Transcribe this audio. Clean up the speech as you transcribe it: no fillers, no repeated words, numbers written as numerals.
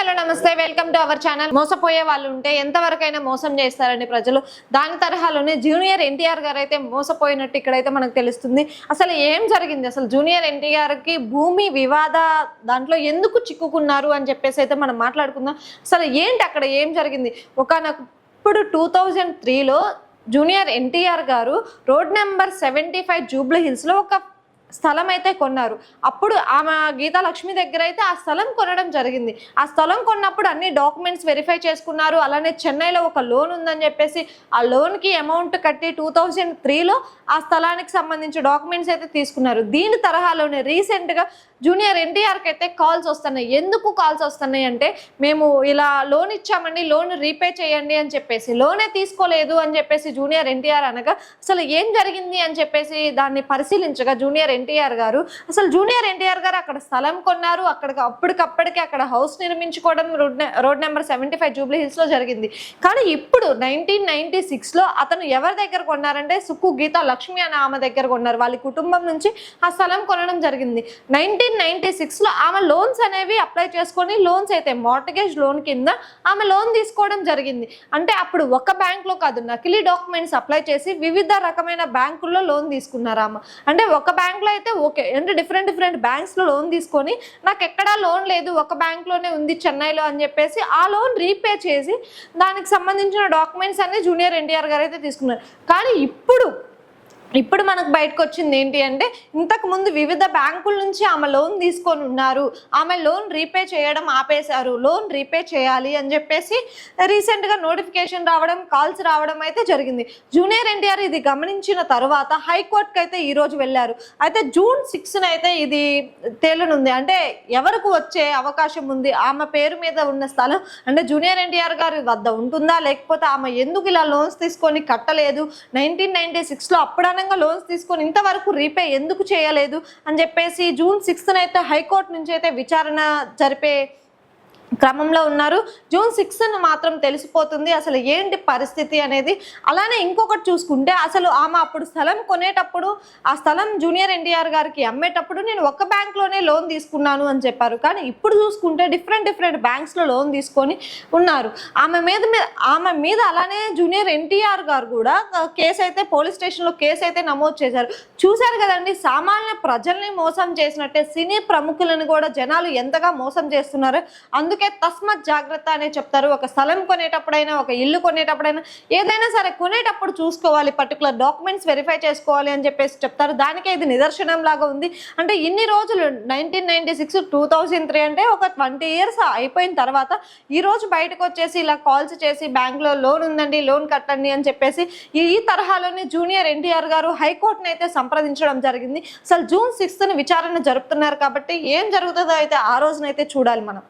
Hello నమస్తే, welcome to our channel. మోసపోయే వాళ్ళు ఉంటే ఎంతవరకైనా మోసం చేస్తారండి ప్రజలు. దాని తరహాలోనే జూనియర్ ఎన్టీఆర్ గారు అయితే మోసపోయినట్టు ఇక్కడైతే మనకు తెలుస్తుంది. అసలు ఏం జరిగింది, అసలు జూనియర్ ఎన్టీఆర్ కి భూమి వివాద దాంట్లో ఎందుకు చిక్కుకున్నారు అని చెప్పేసి అయితే మనం మాట్లాడుకుందాం. అసలు ఏంటి అక్కడ ఏం జరిగింది? ఇప్పుడు 2003లో జూనియర్ ఎన్టీఆర్ గారు రోడ్ నెంబర్ 75 జూబ్లీ హిల్స్ లో ఒక స్థలం అయితే కొన్నారు. అప్పుడు ఆమె గీతా లక్ష్మి దగ్గర అయితే ఆ స్థలం కొనడం జరిగింది. ఆ స్థలం కొన్నప్పుడు అన్ని డాక్యుమెంట్స్ వెరిఫై చేసుకున్నారు. అలానే చెన్నైలో ఒక లోన్ ఉందని చెప్పేసి ఆ లోన్కి అమౌంట్ కట్టి 2003లో ఆ స్థలానికి సంబంధించి డాక్యుమెంట్స్ అయితే తీసుకున్నారు. దీని తరహాలోనే రీసెంట్గా జూనియర్ ఎన్టీఆర్కి అయితే కాల్స్ వస్తున్నాయి. ఎందుకు కాల్స్ వస్తున్నాయి అంటే, మేము ఇలా లోన్ ఇచ్చామండి, లోన్ రీపే చేయండి అని చెప్పేసి, లోనే తీసుకోలేదు అని చెప్పేసి జూనియర్ ఎన్టీఆర్ అనగా అసలు ఏం జరిగింది అని చెప్పేసి దాన్ని పరిశీలించగా జూనియర్ ఎన్టీఆర్ గారు అక్కడ స్థలం కొన్నారు. అప్పటికప్పటికి అక్కడ హౌస్ నిర్మించుకోవడం రోడ్ నెంబర్ 75 జూబ్లీ హిల్స్ లో జరిగింది. కానీ ఇప్పుడు 1996లో అతను ఎవరి దగ్గర కొన్నారంటే సుక్కు గీతా లక్ష్మి అనే ఆమె దగ్గర కొన్నారు. వాళ్ళ కుటుంబం నుంచి ఆ స్థలం కొనడం జరిగింది. 1996లో ఆమె లోన్స్ అనేవి అప్లై చేసుకొని లోన్స్ అయితే మార్టగేజ్ లోన్ కింద ఆమె లోన్ తీసుకోవడం జరిగింది. అంటే అప్పుడు ఒక బ్యాంక్ లో కాదు, నకిలీ డాక్యుమెంట్స్ అప్లై చేసి వివిధ రకమైన బ్యాంకుల్లో లోన్ తీసుకున్నారు ఆమె. అంటే ఒక బ్యాంక్ లో అయితే ఓకే, అంటే డిఫరెంట్ బ్యాంక్స్ లో లోన్ తీసుకొని నాకు ఎక్కడా లోన్ లేదు, ఒక బ్యాంక్ లోనే ఉంది చెన్నైలో అని చెప్పేసి ఆ లోన్ రీపే చేసి దానికి సంబంధించిన డాక్యుమెంట్స్ అన్ని జూనియర్ ఎన్టీఆర్ గారు అయితే తీసుకున్నారు. కానీ ఇప్పుడు మనకు బయటకు వచ్చింది ఏంటి అంటే, ఇంతకు ముందు వివిధ బ్యాంకుల నుంచి ఆమె లోన్ తీసుకొని ఉన్నారు, ఆమె లోన్ రీపే చేయడం ఆపేశారు, లోన్ రీపే చేయాలి అని చెప్పేసి రీసెంట్గా నోటిఫికేషన్ రావడం, కాల్స్ రావడం అయితే జరిగింది. జూనియర్ ఎన్టీఆర్ ఇది గమనించిన తర్వాత హైకోర్టుకి అయితే ఈరోజు వెళ్ళారు. అయితే June 6న అయితే ఇది తేలనుంది. అంటే ఎవరికి వచ్చే అవకాశం ఉంది, ఆమె పేరు మీద ఉన్న స్థలం అంటే జూనియర్ ఎన్టీఆర్ గారి వద్ద ఉంటుందా, లేకపోతే ఆమె ఎందుకు ఇలా లోన్స్ తీసుకొని కట్టలేదు, 1996లో అప్పుడైనా లోన్స్ తీసుకొని ఇంతవరకు రీపే ఎందుకు చేయలేదు అని చెప్పేసి June 6న అయితే హైకోర్టు నుంచి అయితే విచారణ జరిపే క్రమంలో ఉన్నారు. June 6న మాత్రం తెలిసిపోతుంది అసలు ఏంటి పరిస్థితి అనేది. అలానే ఇంకొకటి చూసుకుంటే, అసలు ఆమె అప్పుడు స్థలం కొనేటప్పుడు ఆ స్థలం జూనియర్ ఎన్టీఆర్ గారికి అమ్మేటప్పుడు నేను ఒక బ్యాంక్లోనే లోన్ తీసుకున్నాను అని చెప్పారు. కానీ ఇప్పుడు చూసుకుంటే డిఫరెంట్ బ్యాంక్స్లో లోన్ తీసుకొని ఉన్నారు. ఆమె మీద అలానే జూనియర్ ఎన్టీఆర్ గారు కూడా కేసు అయితే పోలీస్ స్టేషన్లో కేసు అయితే నమోదు చేశారు. చూశారు కదండి, సామాన్య ప్రజల్ని మోసం చేసినట్టే సినీ ప్రముఖులను కూడా జనాలు ఎంతగా మోసం చేస్తున్నారు. అందుకే తస్మత్ జాగ్రత్త అనే చెప్తారు. ఒక స్థలం కొనేటప్పుడైనా, ఒక ఇల్లు కొనేటప్పుడైనా, ఏదైనా సరే కొనేటప్పుడు చూసుకోవాలి, పర్టికులర్ డాక్యుమెంట్స్ వెరిఫై చేసుకోవాలి అని చెప్పేసి చెప్తారు. దానికే ఇది నిదర్శనం లాగా ఉంది. అంటే ఇన్ని రోజులు 1996 2003 అంటే ఒక 20 years అయిపోయిన తర్వాత ఈ రోజు బయటకు వచ్చేసి ఇలా కాల్స్ చేసి బ్యాంక్లో లోన్ ఉందండి, లోన్ కట్టండి అని చెప్పేసి ఈ తరహాలోనే జూనియర్ ఎన్టీఆర్ గారు హైకోర్టును అయితే సంప్రదించడం జరిగింది. అసలు June 6న విచారణ జరుపుతున్నారు కాబట్టి ఏం జరుగుతుందో అయితే ఆ రోజునైతే చూడాలి మనం.